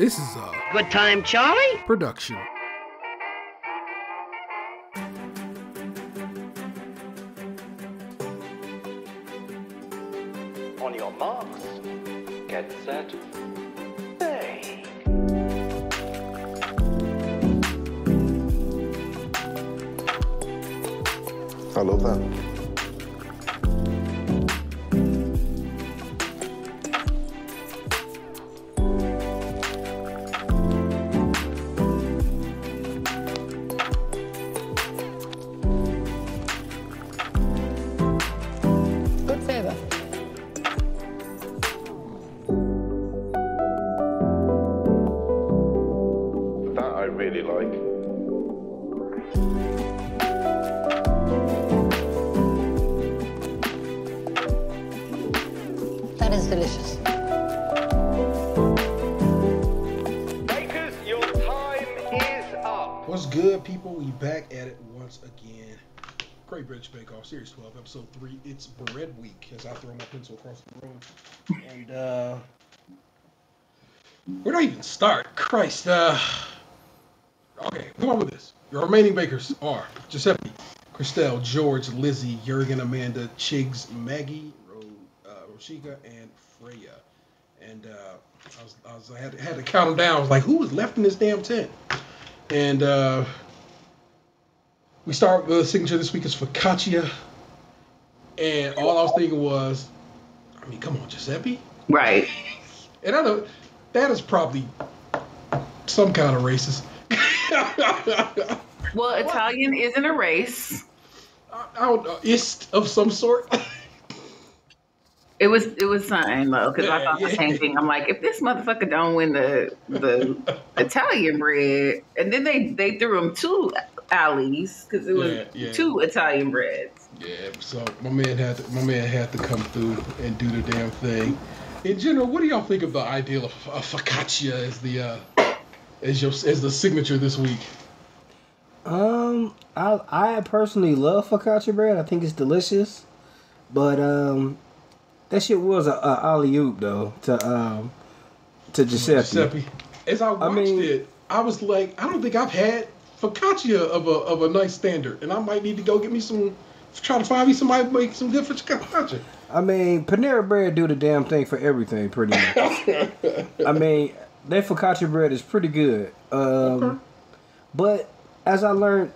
This is a Good time, Charlie? production. On your marks, get set, play. I love that. Good flavor. That I really like. That is delicious. Bakers, your time is up. What's good, people? We back at it once again. Great British Bake Off, Series 12, Episode 3. It's Bread Week, as I throw my pencil across the room. And, where do I even start? Christ, okay, come on with this. Your remaining bakers are Giuseppe, Christelle, George, Lizzie, Jurgen, Amanda, Chigs, Maggie, Roshika, and Freya. And I had to count them down. I was like, who was left in this damn tent? And we start with the signature this week is Focaccia. And all I was thinking was, I mean, come on, Giuseppe. Right. And I know that is probably some kind of racist. Well, Italian isn't a race. I don't know, ist of some sort. It was something though, because I thought the Yeah. same thing. I'm like, if this motherfucker don't win the Italian bread, and then they threw him two alleys because it was Yeah. two Italian breads. Yeah, so my man had to come through and do the damn thing. In general, what do y'all think of the ideal of focaccia as the as the signature this week? I personally love focaccia bread. I think it's delicious, but that shit was a alley oop though to Giuseppe. As I watched it, I was like, I don't think I've had focaccia of a nice standard, and I might need to go get me some. Try to find me somebody who make some good focaccia. I mean, Panera Bread do the damn thing for everything, pretty much. I mean, their focaccia bread is pretty good. Okay. But as I learned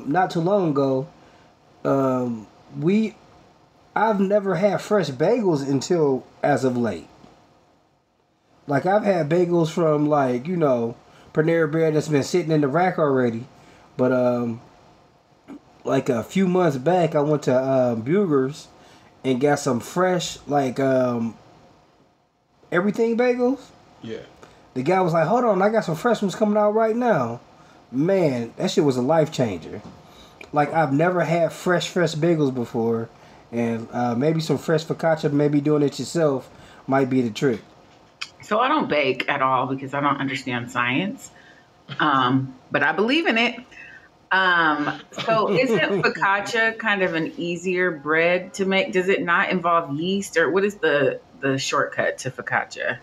not too long ago, I've never had fresh bagels until as of late. Like, I've had bagels from, like, you know, Panera Bread that's been sitting in the rack already. But like a few months back, I went to Buger's and got some fresh, like, everything bagels. Yeah. The guy was like, hold on, I got some fresh ones coming out right now. Man, that shit was a life changer. Like, I've never had fresh bagels before. And maybe some fresh focaccia, maybe doing it yourself might be the trick. So I don't bake at all because I don't understand science, but I believe in it. So isn't focaccia kind of an easier bread to make? Does it not involve yeast, or what is the shortcut to focaccia?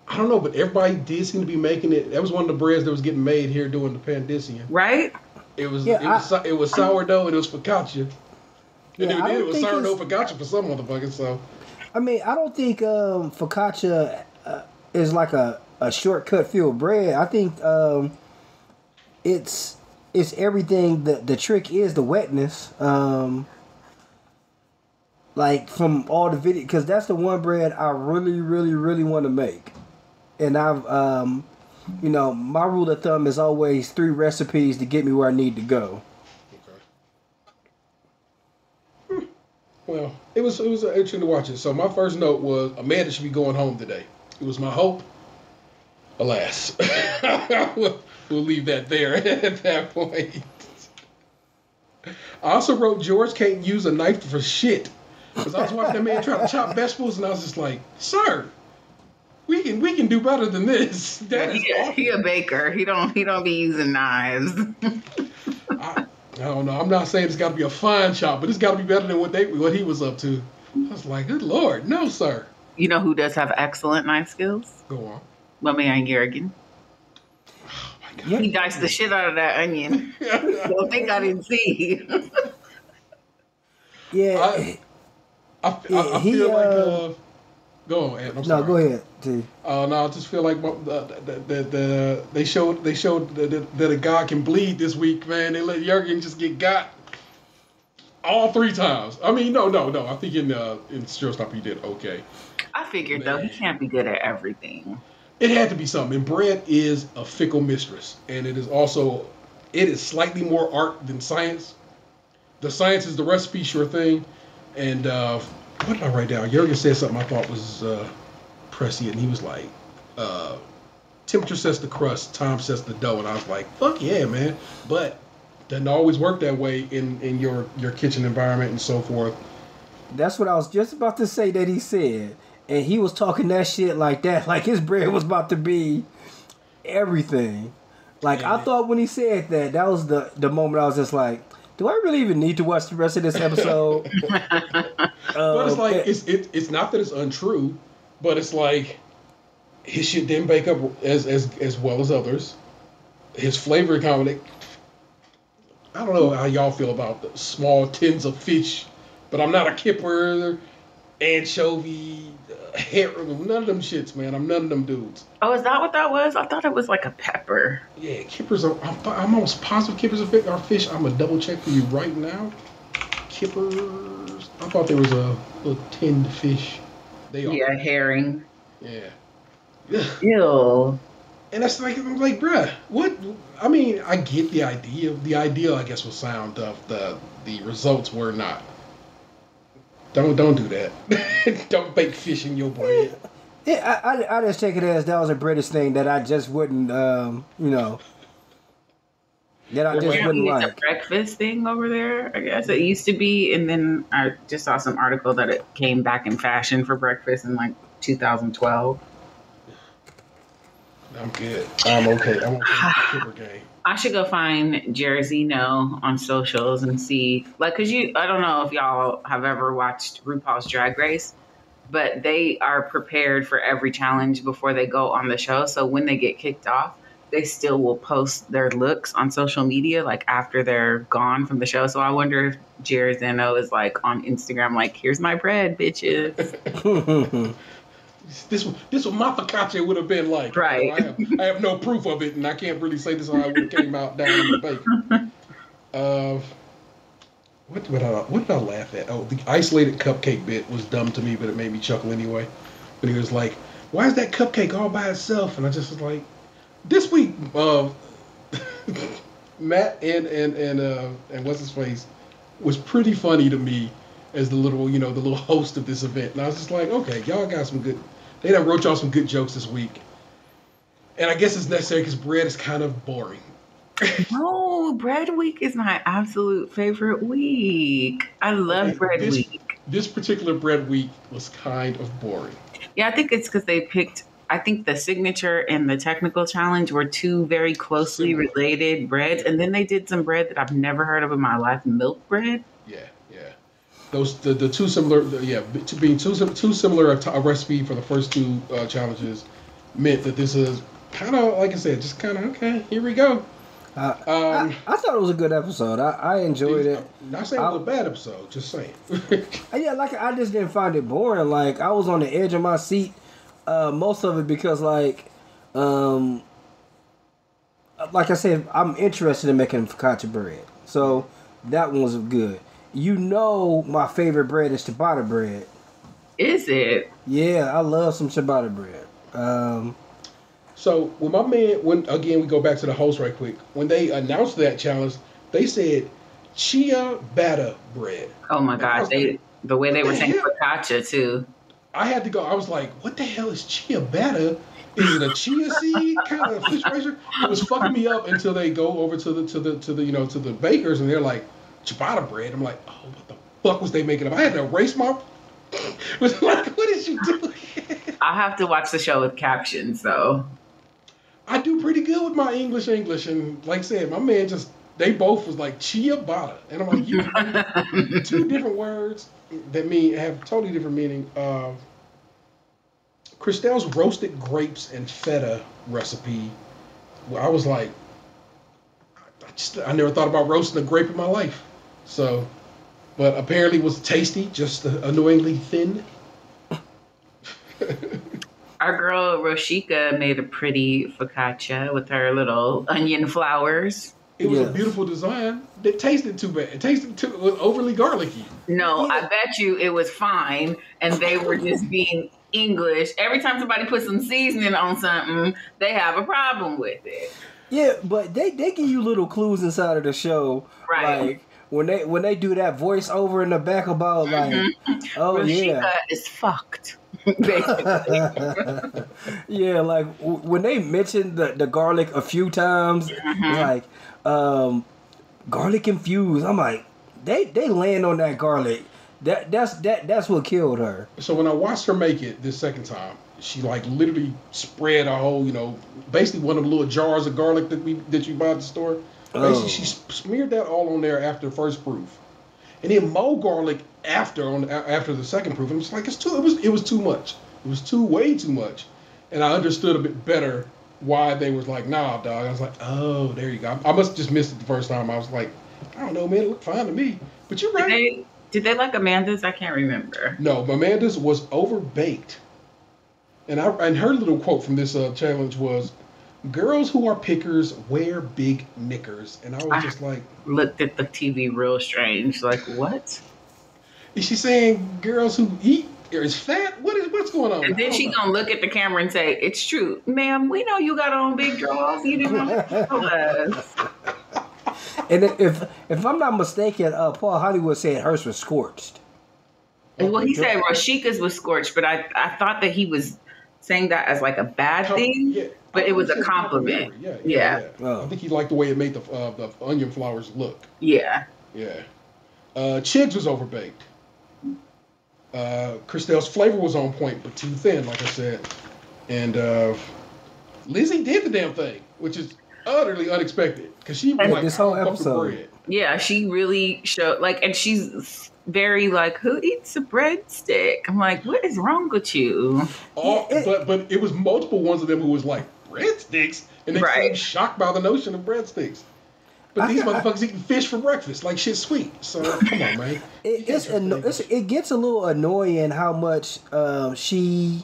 I don't know, but everybody did seem to be making it. That was one of the breads that was getting made here during the pandemic. Right? It was Yeah, it was sourdough and it was focaccia. And Yeah, I it don't was think sourdough it's- focaccia for some motherfuckers. So I mean, I don't think focaccia is like a shortcut filled bread. I think it's everything. The trick is the wetness. Like from all the video, because that's the one bread I really want to make. And I've, you know, my rule of thumb is always 3 recipes to get me where I need to go. well, it was interesting to watch it. So my first note was Amanda should be going home today. It was my hope. Alas, we'll leave that there at that point. I also wrote George can't use a knife for shit. Because I was watching that man try to chop vegetables, and I was just like, sir, we can do better than this. That is awful. He a baker. He don't be using knives. I don't know. I'm not saying it's got to be a fine chop, but it's got to be better than what he was up to. I was like, good Lord, no, sir. You know who does have excellent knife skills? Go on. My man Jurgen. Yeah. He diced the shit out of that onion. Don't think I didn't see. Yeah. I he, feel like go on, Ed. I'm no, sorry. go ahead, T. No, I just feel like they showed that a guy can bleed this week, man. They let Jurgen just get got all 3 times. I mean, no. I think in Showstopper he did okay. I figured though he can't be good at everything. It had to be something. And bread is a fickle mistress, and it is slightly more art than science. The science is the recipe, sure thing. And what did I write down? Jurgen said something I thought was prescient, and he was like, temperature sets the crust, time sets the dough. And I was like, fuck yeah, man. But doesn't always work that way in your kitchen environment and so forth. That's what I was just about to say that he said. And he was talking that shit like that, like his bread was about to be everything. Like, I thought when he said that, that was the moment I was just like, do I really even need to watch the rest of this episode? But it's like, it's not that it's untrue, but it's like, his shit didn't bake up as well as others. His flavor combination, I don't know how y'all feel about the small tins of fish, but I'm not a kipper, anchovy, none of them shits, man. I'm none of them dudes. Oh, is that what that was? I thought it was like a pepper. Yeah, kippers are. I'm almost positive kippers are fish. I'm gonna double check for you right now. Kippers. I thought there was a little tinned fish. They are. Yeah, herring. Yeah. Ew. And that's like, I'm like, bruh, what? I mean, I get the idea. The idea, I guess, was sound of the results were not. Don't do that. Don't bake fish in your bread. Yeah, I just take it as that was a British thing that I just wouldn't, that I just wouldn't It's like. a breakfast thing over there, I guess. It used to be, and then I just saw some article that it came back in fashion for breakfast in like 2012. I'm good. I'm okay. I'm okay with the kipper game. I should go find Jersey No on socials and see, like, cause I don't know if y'all have ever watched RuPaul's Drag Race, but they are prepared for every challenge before they go on the show. So when they get kicked off, they still will post their looks on social media, like after they're gone from the show. So I wonder if Jersey No is like on Instagram, like, here's my bread, bitches. This what my focaccia would have been like. Right. So I have no proof of it, and I can't really say this is how it would have came out down in the baker. What did I laugh at? Oh, the isolated cupcake bit was dumb to me, but it made me chuckle anyway. But he was like, "Why is that cupcake all by itself?" And I just was like, "This week, Matt and what's his face was pretty funny to me as the little host of this event." And I was just like, "Okay, y'all got some good." They done wrote y'all some good jokes this week. And I guess it's necessary because bread is kind of boring. No, bread week is my absolute favorite week. I love bread week. This particular bread week was kind of boring. Yeah, I think it's because they picked, I think the signature and the technical challenge were two very closely related breads. And then they did some bread that I've never heard of in my life, milk bread. Yeah. Those the two similar, being too similar a recipe for the first 2 challenges meant that this is kind of, like I said, just kind of, okay, here we go. I thought it was a good episode. I enjoyed it. Not saying it was a bad episode, just saying. Yeah, like, I just didn't find it boring. Like, I was on the edge of my seat most of it because, like I said, I'm interested in making focaccia bread. So that one was good. My favorite bread is ciabatta bread. Is it? Yeah, I love some ciabatta bread. So when my man, we go back to the host right quick. When they announced that challenge, they said ciabatta bread. Oh my God, the way they were saying focaccia too. I had to go. I was like, "What the hell is ciabatta? Is it a chia seed kind of fish raiser?" It was fucking me up until they go over to the bakers and they're like, "Ciabatta bread." I'm like, "Oh, what the fuck was they making up?" I had to erase my. Was like, "What did you do?" I'll have to watch the show with captions though. I do pretty good with my English, and like I said, my man they both was like ciabatta, and I'm like, you 2 different words that have totally different meaning. Christelle's roasted grapes and feta recipe. Well, I was like, I never thought about roasting a grape in my life. So, but apparently it was tasty, just annoyingly thin. Our girl Roshika made a pretty focaccia with her little onion flowers. It was a Yes. beautiful design. It tasted too bad. It was overly garlicky. No, Yeah. I bet you it was fine, and they were just being English. Every time somebody puts some seasoning on something, they have a problem with it. Yeah, but they give you little clues inside of the show, Right. like when they do that voiceover in the back about like, oh Roshika yeah, is fucked. Basically. yeah, like when they mention the garlic a few times, like garlic infused. I'm like, they land on that garlic. That's what killed her. So when I watched her make it this second time, she like literally spread a whole, basically one of the little jars of garlic that you buy at the store. Basically, she smeared that all on there after the first proof, and then more garlic after the second proof. And it's like it was too much. It was way too much, and I understood a bit better why they was like, nah, dog. I was like, oh, there you go. I must have just missed it the first time. I was like, I don't know, man. It looked fine to me. But you're right. Did they like Amanda's? I can't remember. No, Amanda's was overbaked. And her little quote from this challenge was, "Girls who are pickers wear big knickers." And I was just like, Looked at the TV real strange. Like, what? is she saying girls who eat is fat? What's going on? And then she gonna look at the camera and say, "It's true, ma'am. We know you got on big drawers. You didn't want to tell us." And if I'm not mistaken, Paul Hollywood said hers was scorched. Well, he said Rashika's was scorched, but I thought that he was saying that as like a bad thing, Yeah. but it was I a said compliment. Yeah. Oh. I think he liked the way it made the onion flowers look. Yeah. Yeah. Chigs was overbaked. Christelle's flavor was on point, but too thin, like I said. And Lizzie did the damn thing, which is utterly unexpected because she was like, this whole "I don't fuck with episode. bread." Yeah, she really showed and she's very like, who eats a breadstick? I'm like, what is wrong with you? But it was multiple ones of them who was like, breadsticks, and they seemed shocked by the notion of breadsticks. But these motherfuckers eating fish for breakfast, like shit's sweet. So come on, man. It gets a little annoying how much she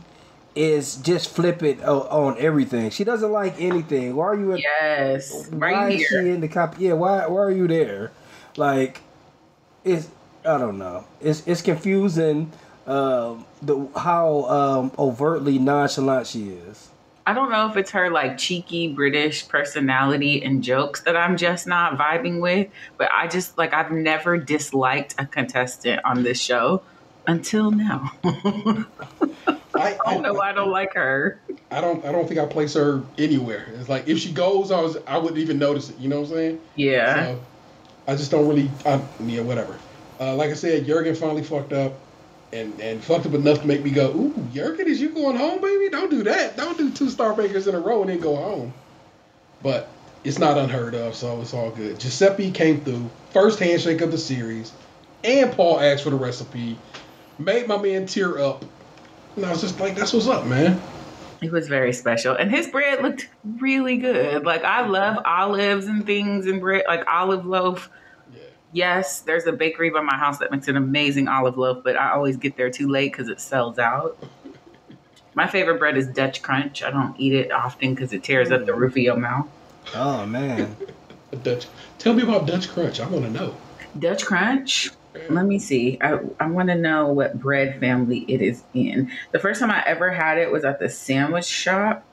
is just flippant on everything. She doesn't like anything. Why are you? Yes. Why is she in the cop? Yeah. Why are you there? Like, I don't know. It's confusing. How overtly nonchalant she is. I don't know if it's her like cheeky British personality and jokes that I'm just not vibing with, but I've never disliked a contestant on this show until now. I don't know why I don't like her. I don't think I place her anywhere. It's like if she goes, I wouldn't even notice it. You know what I'm saying? Yeah. So I just don't really. Whatever. Like I said, Jurgen finally fucked up. And fucked up enough to make me go, ooh, Jurgen, is you going home, baby? Don't do that. Don't do 2 star bakers in a row and then go home. But it's not unheard of, so it's all good. Giuseppe came through, first handshake of the series, and Paul asked for the recipe, made my man tear up. And I was just like, that's what's up, man. It was very special. And his bread looked really good. Like, I love olives and things and bread, like olive loaf. Yes, there's a bakery by my house that makes an amazing olive loaf, but I always get there too late because it sells out. My favorite bread is Dutch Crunch. I don't eat it often because it tears up the roof of your mouth. Oh, man. Tell me about Dutch Crunch. I want to know. Dutch Crunch? Let me see. I want to know what bread family it is in. The first time I ever had it was at the sandwich shop.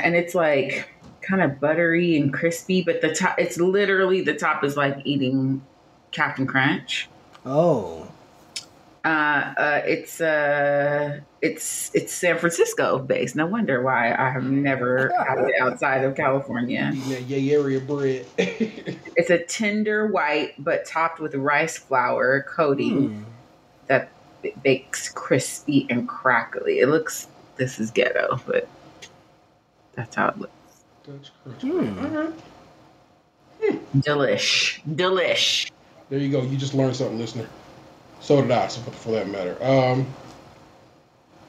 And it's like kind of buttery and crispy, but the top, it's literally, the top is like eating Captain Crunch. Oh. It's San Francisco based. No wonder why I have never had it outside of California. Yeah, area bread. It's a tender white, but topped with rice flour coating that bakes crispy and crackly. This is ghetto, but that's how it looks. Dutch Crunch. All right. Delish. There you go. You just learned something, listener. So did I, for that matter.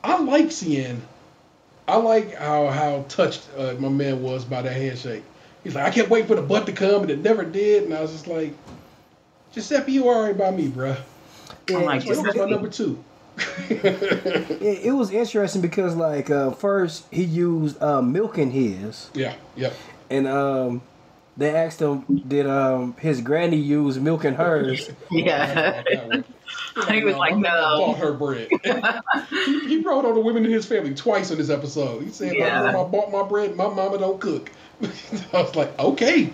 I like how touched my man was by that handshake. He's like, I kept waiting for the butt to come, and it never did. And I was just like, Giuseppe, you all right by me, bruh. Yeah, I'm like, That was my number 2. it was interesting because like first he used milk in his, Yeah, yep. and they asked him did his granny use milk in hers. Yeah. He was like, my mama no. bought her bread. he brought on the women in his family twice in this episode. He said, Yeah. my grandma bought my bread, my mama don't cook. I was like, okay.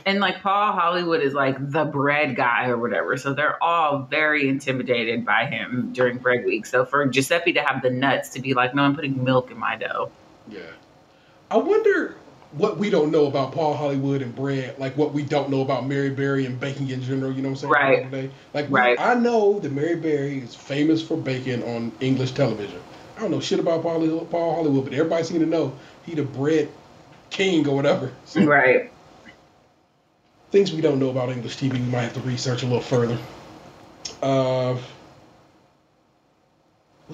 And like Paul Hollywood is like the bread guy or whatever. So they're all very intimidated by him during bread week. So for Giuseppe to have the nuts to be like, no, I'm putting milk in my dough. Yeah. I wonder what we don't know about Paul Hollywood and bread, like what we don't know about Mary Berry and baking in general, you know what I'm saying? Right. Today. Like, Right. I know that Mary Berry is famous for baking on English television. I don't know shit about Paul Hollywood, but everybody seems to know he the bread king or whatever. So, Right. things we don't know about English TV, we might have to research a little further. Was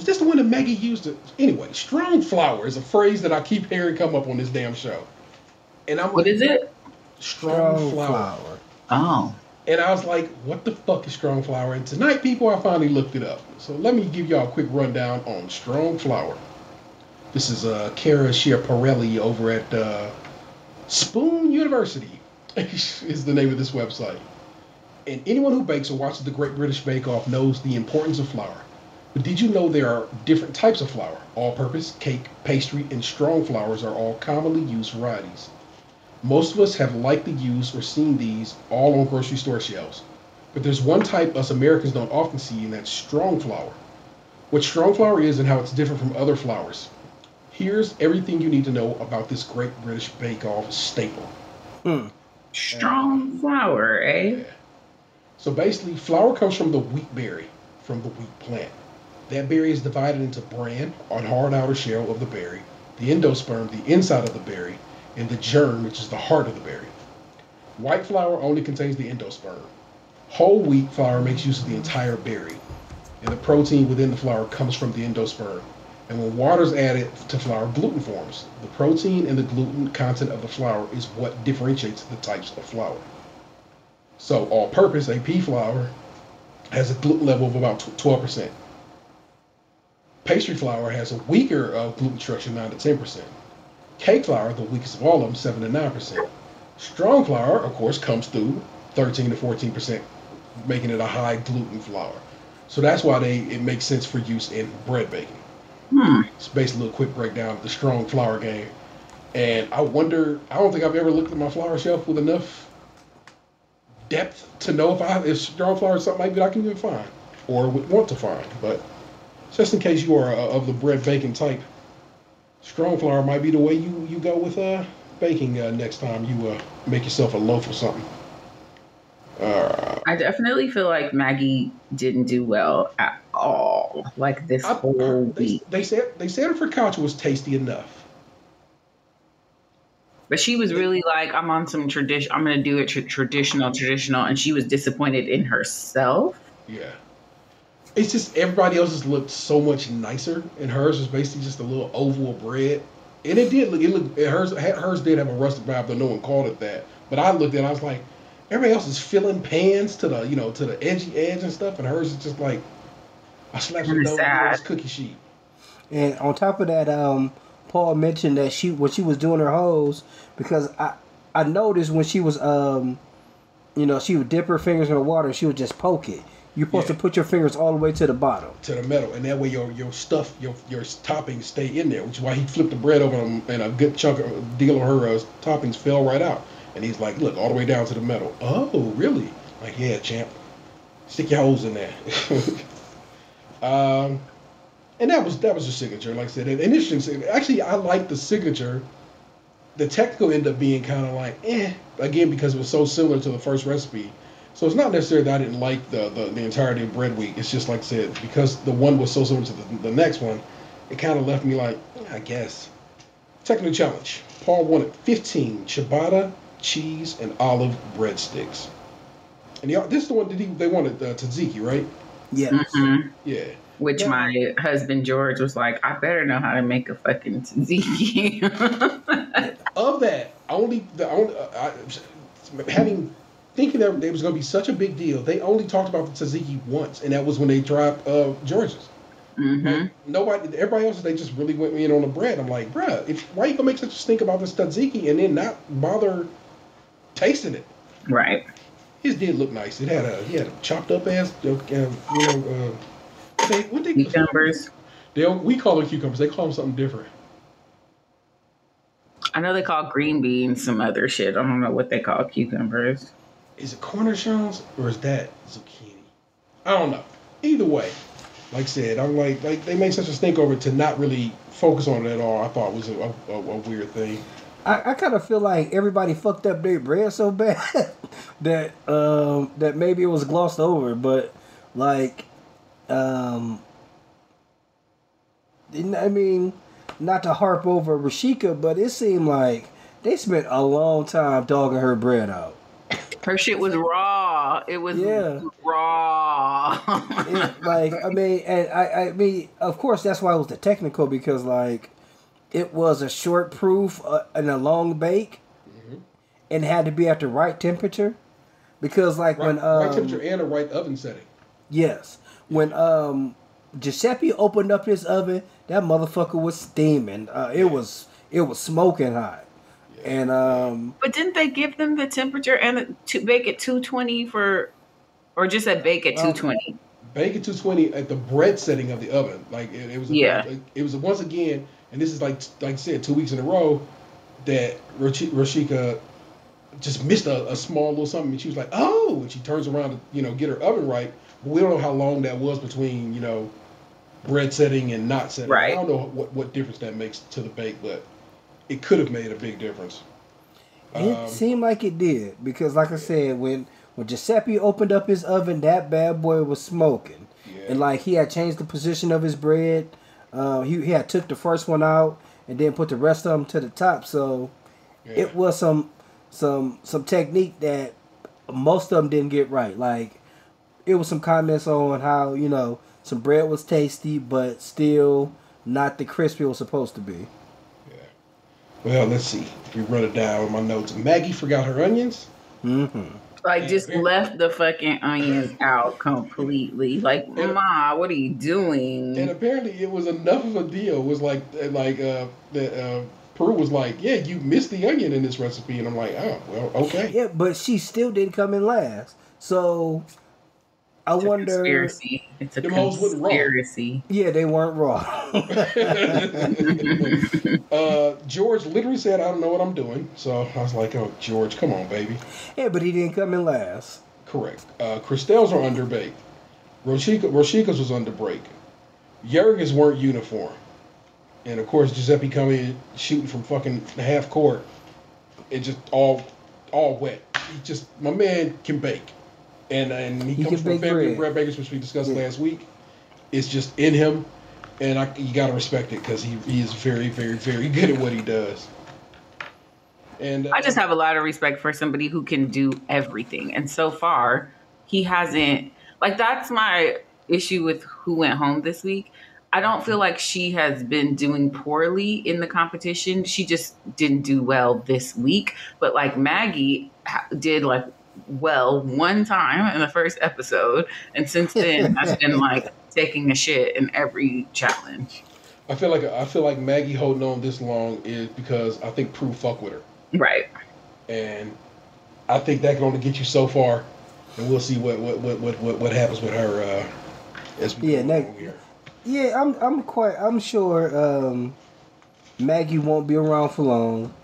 this the one that Maggie used? Anyway, strong flour is a phrase that I keep hearing come up on this damn show. And I'm What is it? Strong flour. Oh. And I was like, what the fuck is strong flour? And tonight, people, I finally looked it up. So let me give y'all a quick rundown on strong flour. This is Cara Schiaparelli over at Spoon University is the name of this website. And anyone who bakes or watches the Great British Bake Off knows the importance of flour. But did you know there are different types of flour? All-purpose, cake, pastry, and strong flours are all commonly used varieties. Most of us have likely used or seen these all on grocery store shelves. But there's one type us Americans don't often see, and that's strong flour. What strong flour is and how it's different from other flours. Here's everything you need to know about this Great British Bake Off staple. Strong flour, eh? Yeah. So basically, flour comes from the wheat berry, from the wheat plant. That berry is divided into bran, or hard outer shell of the berry, the endosperm, the inside of the berry, and the germ, which is the heart of the berry. White flour only contains the endosperm. Whole wheat flour makes use of the entire berry, and the protein within the flour comes from the endosperm. And when water is added to flour, gluten forms. The protein and the gluten content of the flour is what differentiates the types of flour. So all-purpose AP flour has a gluten level of about 12%. Pastry flour has a weaker gluten structure, 9 to 10%. Cake flour, the weakest of all of them, 7 to 9%. Strong flour, of course, comes through 13 to 14%, making it a high gluten flour. So that's why it makes sense for use in bread baking. It's basically a little quick breakdown of the strong flour game. And I wonder, I don't think I've ever looked at my flour shelf with enough depth to know if strong flour is something maybe I can even find or would want to find. But just in case you are of the bread baking type, strong flour might be the way you go with baking next time you make yourself a loaf or something. I definitely feel like Maggie didn't do well at all. Like this whole week. They said her focaccia was tasty enough. But she was really like, I'm on some tradition. I'm going to do it traditional. And she was disappointed in herself. Yeah. It's just everybody else's looked so much nicer, and hers was basically just a little oval of bread. And it did look, hers did have a rustic vibe, though no one called it that. But I looked at it, I was like, everybody else is filling pans to the edgy edge and stuff, and hers is just like I slapped some dough on this cookie sheet. And on top of that, Paul mentioned that when she was doing her hoes, because I noticed when she was she would dip her fingers in the water and she would just poke it. You're supposed to put your fingers all the way to the bottom. To the metal, and that way your stuff, your toppings stay in there, which is why he flipped the bread over and a good chunk of deal of her toppings fell right out. And he's like, look, all the way down to the metal. Oh, really? Like, yeah, champ. Stick your holes in there. And that was your signature, like I said. And interesting, actually, I like the signature. The technical ended up being kind of like, again, because it was so similar to the first recipe. So it's not necessarily that I didn't like the entirety of bread week. It's just like I said, because the one was so similar to the next one, it kind of left me like, I guess. Technical challenge. Paul wanted 15 ciabatta, cheese, and olive breadsticks. And this is the one that they wanted tzatziki, right? Yeah. Mm-hmm. Yeah. which my husband George was like, I better know how to make a fucking tzatziki. Of that, thinking that it was going to be such a big deal, they only talked about the tzatziki once, and that was when they dropped George's. Mm-hmm. Like, everybody else, they just really went in on the bread. I'm like, bruh, why you gonna make such a stink about this tzatziki and then not bother tasting it? Right. His did look nice. He had a chopped up ass, what they cucumbers. We call them cucumbers. They call them something different. I know they call green beans some other shit. I don't know what they call cucumbers. Is it cornichons or is that zucchini? I don't know. Either way, like I said, I'm like they made such a stink over it to not really focus on it at all. I thought it was a weird thing. I kind of feel like everybody fucked up their bread so bad that maybe it was glossed over, but like, I mean, not to harp over Rashika, but it seemed like they spent a long time dogging her bread out. Her shit was raw. It was raw. I mean, of course, that's why it was the technical, because like it was a short proof and a long bake, and had to be at the right temperature, because like right temperature and a right oven setting. Yes, when Giuseppe opened up his oven, that motherfucker was steaming. It was smoking hot. And but didn't they give them the temperature and to bake at 220 or just at bake at 220? Bake at 220 at the bread setting of the oven. Like it was. It was once again, and this is like I said, 2 weeks in a row that Rashika just missed a small little something, and she was like, oh, and she turns around to get her oven right. But we don't know how long that was between bread setting and not setting. Right. I don't know what difference that makes to the bake, but it could have made a big difference. It seemed like it did, because like I said, when Giuseppe opened up his oven, that bad boy was smoking. Yeah. And like he had changed the position of his bread. He had took the first one out and then put the rest of them to the top. So it was some technique that most of them didn't get right. Like it was some comments on how some bread was tasty, but still not the crispy it was supposed to be. Well, let's see. If we run it down with my notes, Maggie forgot her onions. Mm-hmm. Like, just left the fucking onions out completely. Like, Ma, what are you doing? And apparently, it was enough of a deal. It was like Peru was like, "Yeah, you missed the onion in this recipe," and I'm like, "Oh, well, okay." Yeah, but she still didn't come in last. So I wonder. Conspiracy. It's a conspiracy. Yeah, they weren't raw. George literally said, "I don't know what I'm doing." So I was like, "Oh, George, come on, baby." Yeah, but he didn't come in last. Correct. Christelle's are underbaked. Roshika's was underbaked. Jurgen's weren't uniform. And of course, Giuseppe coming in shooting from fucking half court. It just all wet. My man can bake. And he comes from a family of bread bakers, which we discussed last week. It's just in him, and you got to respect it, because he is very, very, very good at what he does. And I just have a lot of respect for somebody who can do everything. And so far, he hasn't. Like, that's my issue with who went home this week. I don't feel like she has been doing poorly in the competition. She just didn't do well this week. But like Maggie did like well one time in the first episode, and since then has been like taking a shit in every challenge. I feel like Maggie holding on this long is because I think Prue fuck with her. Right. And I think that can only get you so far, and we'll see what happens with her as we go along here. Yeah, I'm sure Maggie won't be around for long.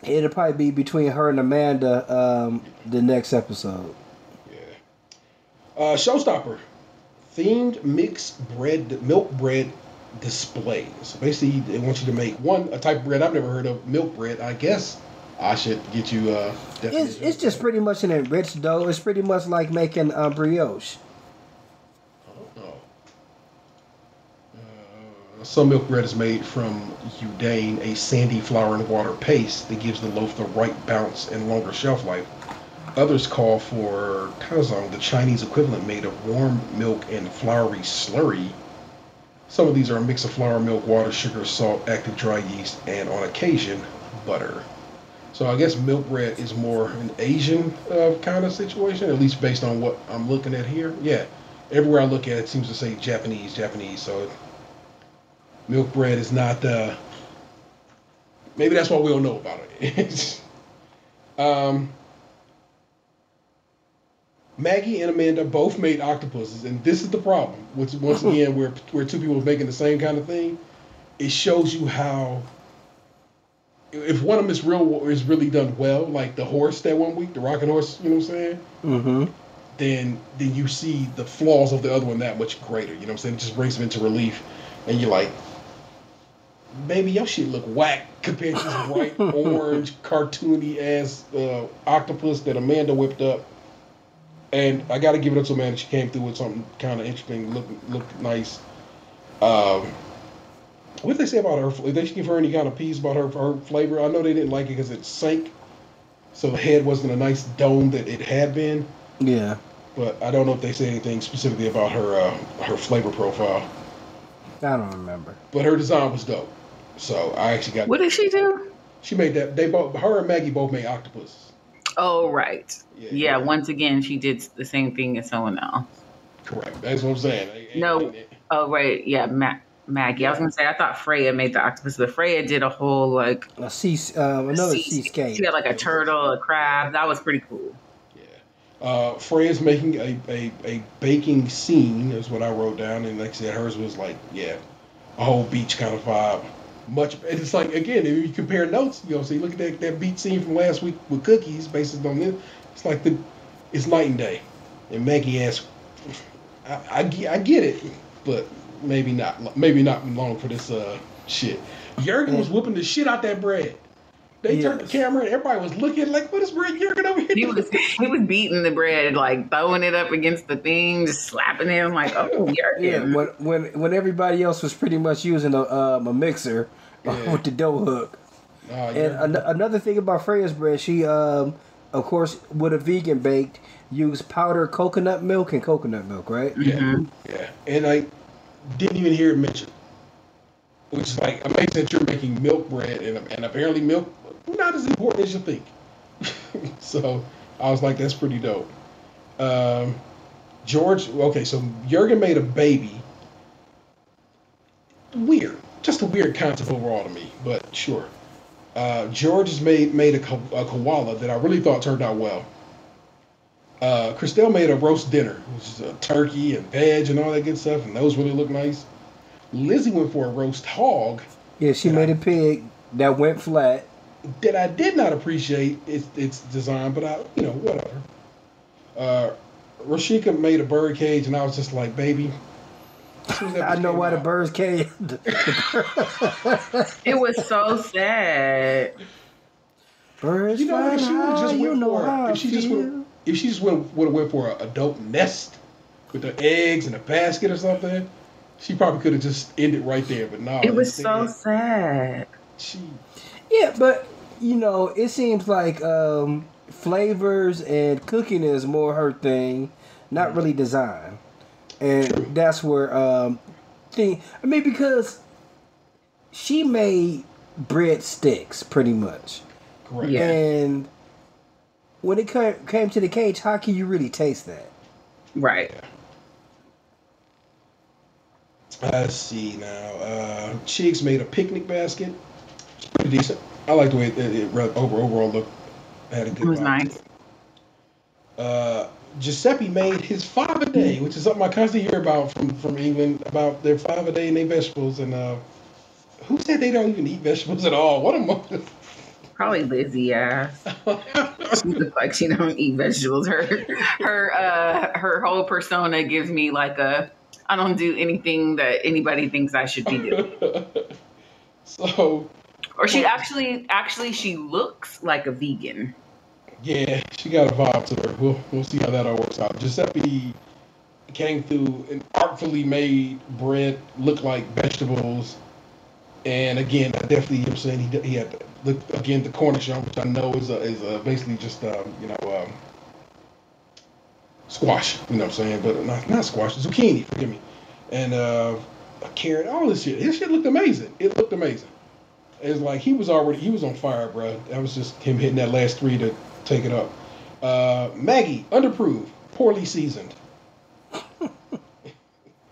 It'll probably be between her and Amanda the next episode. Yeah. Showstopper. Themed mixed milk bread display. So basically, they want you to make a type of bread I've never heard of, milk bread. I guess I should get you It's just pretty much an enriched dough. It's pretty much like making brioche. Some milk bread is made from udane, a sandy flour and water paste that gives the loaf the right bounce and longer shelf life. Others call for Tazong, the Chinese equivalent made of warm milk and floury slurry. Some of these are a mix of flour, milk, water, sugar, salt, active dry yeast, and on occasion, butter. So I guess milk bread is more an Asian kind of situation, at least based on what I'm looking at here. Yeah, everywhere I look at it seems to say Japanese, Japanese. So milk bread is not. Maybe that's why we don't know about it. Maggie and Amanda both made octopuses, and this is the problem. Which once again, where two people are making the same kind of thing, it shows you how. If one of them is really done well, like the horse that one week, the rocking horse, you know what I'm saying? Mm-hmm. Then you see the flaws of the other one that much greater. You know what I'm saying? It just brings them into relief, and you're like, baby, your shit look whack compared to this bright orange, cartoony ass octopus that Amanda whipped up. And I got to give it up to Amanda. She came through with something kind of interesting, looked nice. What did they say about her? Did they give her any kind of piece about her flavor? I know they didn't like it because it sank, so the head wasn't a nice dome that it had been. Yeah. But I don't know if they said anything specifically about her flavor profile. I don't remember. But her design was dope. So I actually got. What did she do? She made that. Her and Maggie both made octopus. Oh, right. Yeah, once again, she did the same thing as someone else. Correct. That's what I'm saying. No. Oh, right. Yeah, Maggie. I was going to say, I thought Freya made the octopus, but Freya did a whole, another seascape. She had, a turtle, a crab. That was pretty cool. Yeah. Freya's making a baking scene, is what I wrote down. And like I said, hers was a whole beach kind of vibe. And it's like, again, if you compare notes, so you look at that beach scene from last week with cookies, based on this, it's like it's night and day. And Maggie asks, I get it, but maybe not long for this shit. Jurgen was whooping the shit out that bread. They turned the camera and everybody was looking like, what is bread Jurgen over here doing? He was beating the bread, throwing it up against the thing, just slapping it. I'm like, oh, Jurgen. Yeah, when everybody else was pretty much using a mixer with the dough hook. And another thing about Freya's bread, she, of course, with a vegan baked, used powdered coconut milk and coconut milk, right? Yeah, yeah. And I didn't even hear it mentioned. Which is amazing that you're making milk bread, and apparently milk not as important as you think. So I was like, that's pretty dope. George, okay, so Jurgen made a baby. Weird. Just a weird concept overall to me, but sure. George has made a koala that I really thought turned out well. Christelle made a roast dinner, which is a turkey and veg and all that good stuff, and those really look nice. Lizzie went for a roast hog. Yeah, she made a pig that went flat. That I did not appreciate its design, but whatever. Rashika made a bird cage, and I was just like, baby. I know why the birds came. It was so sad. Birds flying high, if she just would have went for an adult nest with the eggs and a basket or something, she probably could have just ended right there. But no, it was so sad. Yeah, but it seems like flavors and cooking is more her thing, not really design. And that's where because she made breadsticks pretty much. Correct. Yeah. And when it came to the cage, how can you really taste that? Right. Let's see now. Chigs made a picnic basket. It's pretty decent. I like the way it overall looked. Had a good. It was nice. Giuseppe made his 5-a-day, which is something I constantly hear about from England, about their 5-a-day and their vegetables. And who said they don't even eat vegetables at all? What a moment. Probably Lizzie ass. She looks like she don't eat vegetables. Her whole persona gives me I don't do anything that anybody thinks I should be doing. So. Or she actually she looks like a vegan. Yeah, she got a vibe to her. We'll see how that all works out. Giuseppe came through and artfully made bread look like vegetables. And again, I definitely, he had the cornichon, which I know is basically just squash. You know what I'm saying? But not squash, zucchini. Forgive me. And a carrot. All this shit. His shit looked amazing. It looked amazing. It's like he was on fire, bro. That was just him hitting that last three to take it up. Maggie, underproved, poorly seasoned.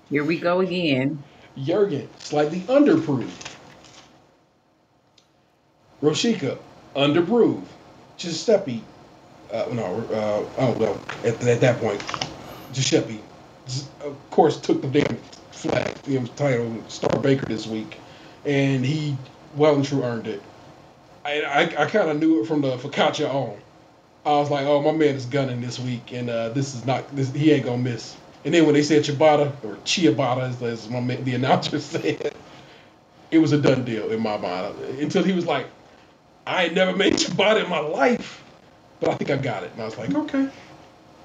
Here we go again. Jurgen, slightly underproved. Roshika, underproved. Giuseppe, at that point, Giuseppe, of course, took the damn flag, title, Star Baker this week, and he well and true earned it. I kind of knew it from the Focaccia on. I was like, oh, my man is gunning this week, and he ain't gonna miss. And then when they said Ciabatta, or Ciabatta, as the announcer said, it was a done deal in my mind. Until he was like, I ain't never made Ciabatta in my life, but I think I got it. And I was like, okay,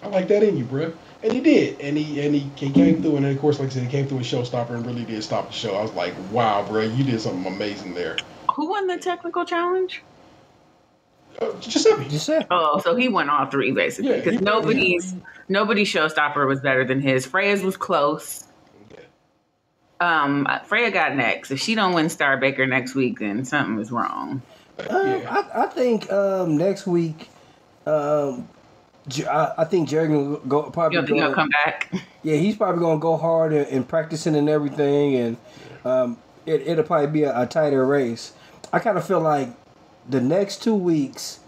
I like that in you, bro. And he did, and he came through, and then of course, like I said, he came through a showstopper and really did stop the show. I was like, wow, bro, you did something amazing there. Who won the technical challenge? Giuseppe. Oh, so he won all three basically, because nobody's showstopper was better than his. Freya's was close. Freya got next. If she don't win Star Baker next week, then something is wrong. I think next week, I think Jerry will go probably. You think he'll come back? Yeah, he's probably gonna go hard in practicing and everything, and it'll probably be a tighter race. I kind of feel like the next 2 weeks,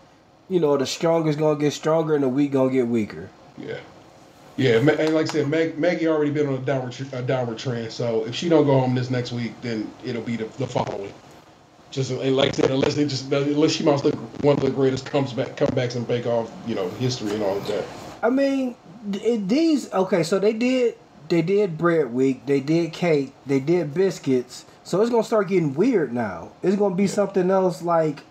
the strongest gonna get stronger and the weak gonna get weaker. Yeah, and like I said, Maggie already been on a downward trend. So if she don't go home this next week, then it'll be the following. Just like I said, unless she must look one of the greatest comebacks in Bake Off, history and all of that. I mean, so they did bread week, they did cake, they did biscuits. So it's gonna start getting weird now. It's gonna be something else like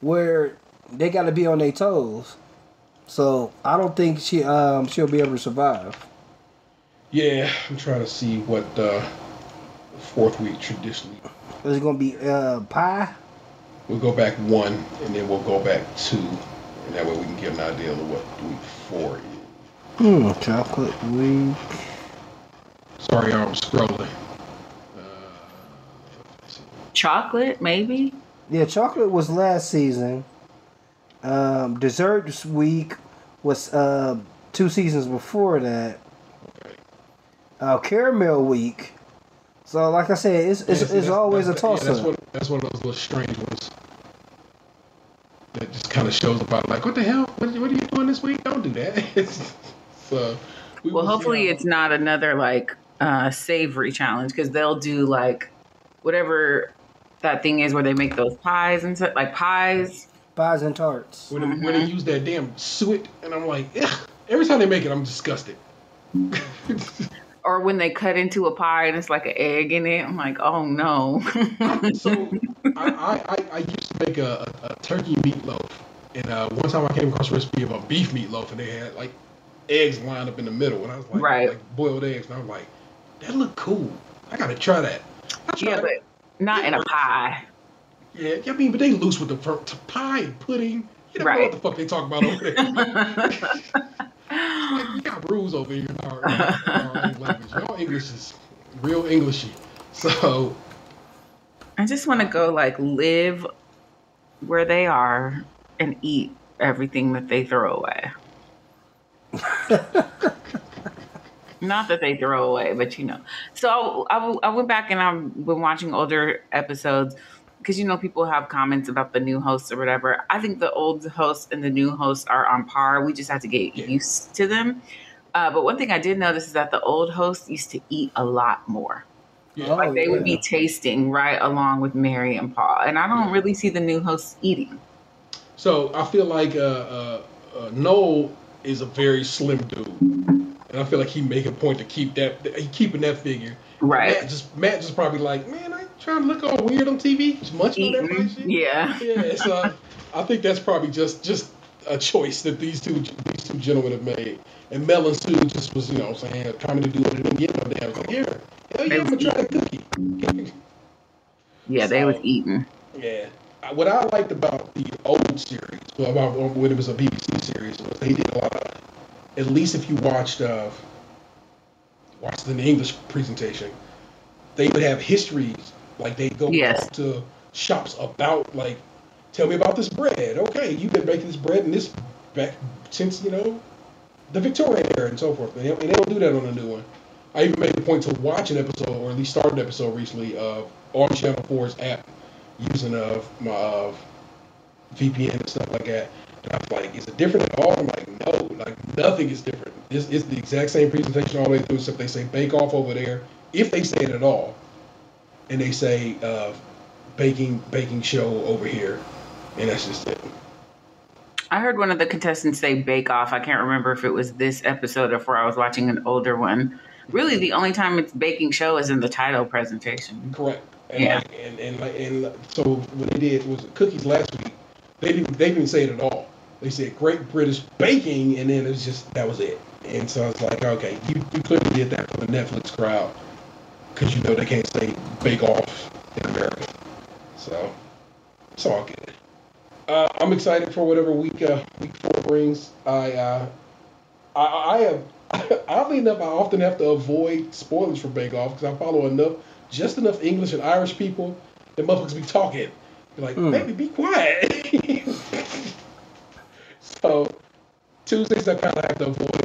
where they got to be on their toes. So I don't think she'll be able to survive. Yeah, I'm trying to see what the fourth week traditionally. Is it gonna be pie? We'll go back 1, and then we'll go back 2, and that way we can get an idea of what week 4 is. Chocolate week. Sorry, I'm scrolling. Chocolate, maybe. Yeah, chocolate was last season. Desserts week was 2 seasons before that. Okay. Caramel week. So, like I said, it's always a toss-up. Yeah, that's one of those little strange ones that just kind of shows about like, what the hell? What are you doing this week? Don't do that. So, hopefully it's not another like savory challenge, because they'll do like whatever that thing is where they make those pies and stuff, like pies and tarts. Where they use that damn suet, and I'm like, ugh. Every time they make it, I'm disgusted. Or when they cut into a pie and it's like an egg in it, I'm like, oh no. So I used to make a turkey meatloaf, and one time I came across a recipe of a beef meatloaf, and they had like eggs lined up in the middle, and I was like, like boiled eggs, and I was like, that looked cool. I gotta try that. But not in a pie. Yeah, I mean, but they loose with the pie and pudding. You don't know what the fuck they talk about over there. Like, we got rules over here in our language. Y'all English is real Englishy. So I just want to go like live where they are and eat everything that they throw away. Not that they throw away, but So I went back and I've been watching older episodes, because people have comments about the new hosts or whatever. I think the old hosts and the new hosts are on par. We just have to get used to them. But one thing I did notice is that the old hosts used to eat a lot more. Yeah. Like they would be tasting right along with Mary and Paul. And I don't really see the new hosts eating. So I feel like Noel is a very slim dude. And I feel like he make a point to keeping that figure. Right. Matt just probably like, man, I ain't trying to look all weird on TV. Just munching on that kind of shit. Yeah. Yeah. So I think that's probably just a choice that these two gentlemen have made. And Mel and Sue just was, saying, trying to do what they didn't get no damn. I was like, here, hell yeah, I'm gonna try that cookie. Yeah, they was eating. Yeah. What I liked about the old series, when it was a BBC series, was they did a lot of at least if you watched the English presentation, they would have histories. Like they go Yes. talk to shops about like, tell me about this bread. Okay, you've been baking this bread in this back since the Victorian era and so forth. And they don't do that on the new one. I even made the point to watch an episode, or at least start an episode recently, of on Channel 4's app using my VPN and stuff like that. And I was like, is it different at all? I'm like, no, like nothing is different. It's the exact same presentation all the way through, except they say Bake Off over there, if they say it at all, and they say baking show over here, and that's just it. I heard one of the contestants say Bake Off. I can't remember if it was this episode or if I was watching an older one. Really, the only time it's baking show is in the title presentation. Correct. And Yeah. and so what they did was cookies last week. They didn't say it at all. They said Great British Baking, and then it was just that was it. And so I was like, okay, you clearly did that for the Netflix crowd, because they can't say Bake Off in America. So it's all good. I'm excited for whatever week 4 brings. I have oddly enough, I often have to avoid spoilers for Bake Off because I follow just enough English and Irish people that motherfuckers be talking. They're like, baby, be quiet. So Tuesdays I kind of have to avoid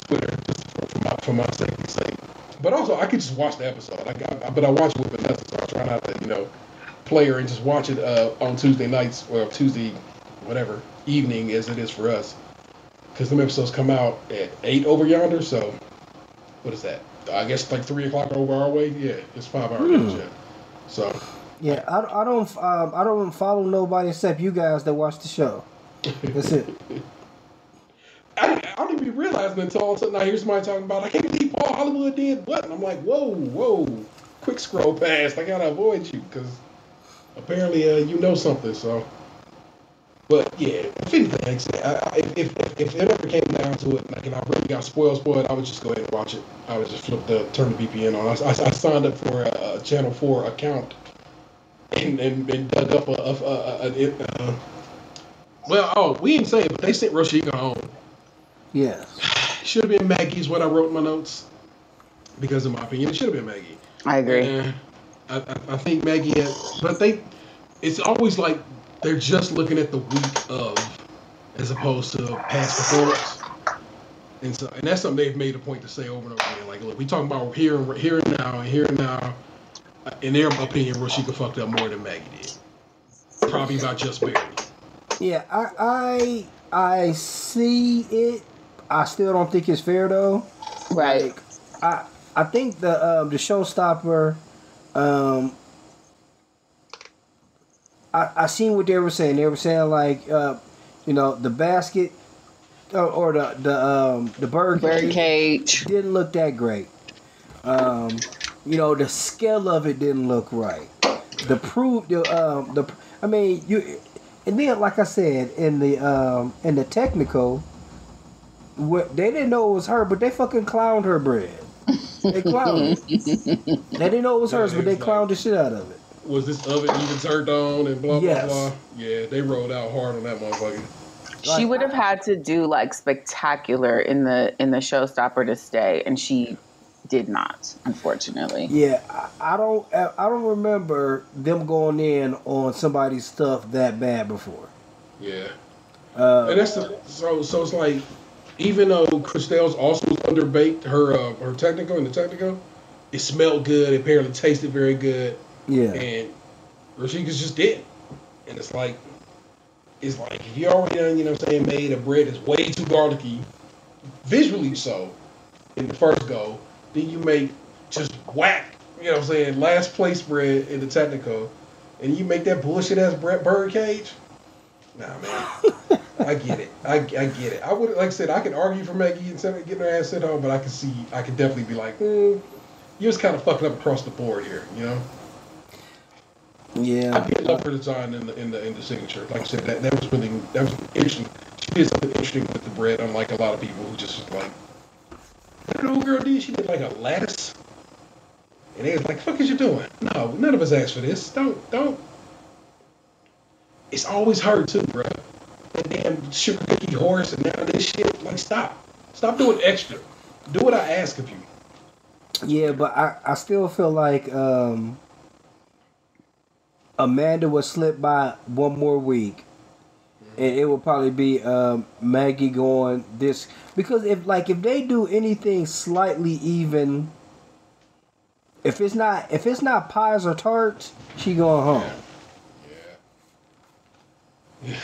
Twitter just for my safety's sake. But also I could just watch the episode. But I watch it with Vanessa, so I try not to play her and just watch it on Tuesday nights or Tuesday whatever evening as it is for us. Because them episodes come out at 8 over yonder, so what is that? I guess like 3 o'clock over our way. Yeah, it's 5 hours. Yeah. So. Yeah, I don't follow nobody except you guys that watch the show. That's it. I don't even realize it until all of a sudden I hear somebody talking about, I can't believe Paul Hollywood did what? And I'm like, whoa, quick scroll past. I gotta avoid you because apparently you know something. So. But yeah, if anything, like I said, if it ever came down to it, like, and I really got spoiled, I would just go ahead and watch it. I would just turn the VPN on. I signed up for a Channel 4 account and dug up we didn't say it, but they sent Roshika home. Yes. Should have been Maggie is what I wrote in my notes, because in my opinion, it should have been Maggie. I agree. And I think Maggie it's always like, they're just looking at the week of, as opposed to past performance, and that's something they've made a point to say over and over again. Like, look, we talking about here and now. In their opinion, Roshika fucked up more than Maggie did, probably about just barely. Yeah, I see it. I still don't think it's fair though. Right. I think the showstopper. I seen what they were saying. They were saying like, the basket or the bird cage didn't look that great. The scale of it didn't look right. And then like I said in the technical, they didn't know it was her, but they fucking clowned her bread. They clowned it. They didn't know it was hers, but they clowned the shit out of it. Was this oven even turned on and blah, yes. blah, blah? Yeah, they rolled out hard on that motherfucker. She would have had to do like spectacular in the showstopper to stay, and she did not, unfortunately. Yeah, I don't remember them going in on somebody's stuff that bad before. Yeah. And that's so it's like, even though Christelle's also was underbaked, her technical, it smelled good, it apparently tasted very good. Yeah. And Roshika's just did. And it's like if you already done, made a bread that's way too garlicky, visually so, in the first go, then you make just whack, last place bread in the technical, and you make that bullshit ass bird cage. Nah, man. I get it. I get it. I would, like I said, I could argue for Maggie instead of getting her ass sent home, but I could definitely be like, you're just kind of fucking up across the board here, Yeah, I did love her design in the signature. Like I said, that was interesting. She did something interesting with the bread, unlike a lot of people who just like, what did the old girl do? She did like a lattice, and they was like, "Fuck is you doing?" No, none of us asked for this. Don't. It's always her too, bro. That damn sugar cookie horse and now this shit. Like, stop. Stop doing extra. Do what I ask of you. Yeah, but I still feel like Amanda would slip by one more week, and it would probably be Maggie going this, because if they do anything slightly even, if it's not pies or tarts, she going home. Yeah.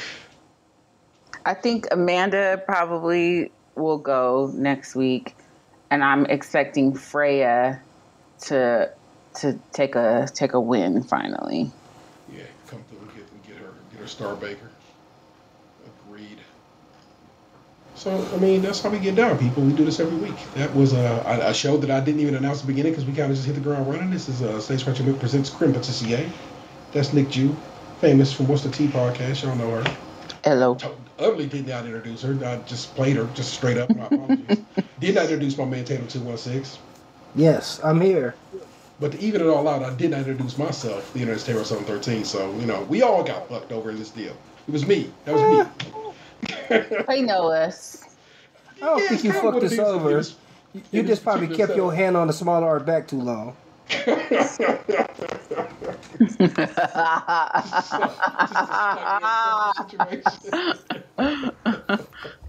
I think Amanda probably will go next week, and I'm expecting Freya to take a win finally. Yeah, come through and get her star baker. Agreed. So I mean, that's how we get down, people. We do this every week. That was a show that I didn't even announce at the beginning because we kind of just hit the ground running. This is Stage Scratcher Milk presents Krème Patisserie. That's Nick Jew, famous from What's the Tea podcast. Y'all know her. Hello. Ugly did not introduce her. I just played her just straight up. My apologies. Did not introduce my man Tatum 216. Yes, I'm here. But to even it all out, I did not introduce myself, the Internet's Terror 713. So, we all got fucked over in this deal. It was me. That was me. They know us. I don't think you fucked us over. You just probably kept your hand on the small art back too long.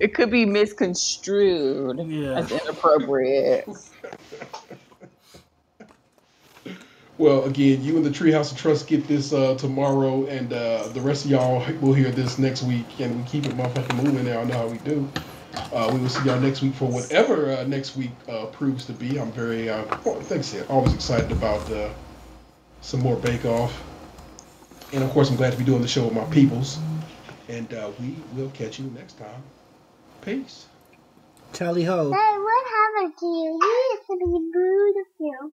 It could be misconstrued as inappropriate. Well, again, you and the Treehouse of Trust get this tomorrow, and the rest of y'all will hear this next week, and we keep it motherfucking moving. Y'all know how we do. We will see y'all next week for whatever next week proves to be. I'm very, like I said, always excited about some more Bake Off. And of course, I'm glad to be doing the show with my peoples. And we will catch you next time. Peace. Tally ho. Hey, what happened to you? You used to be beautiful.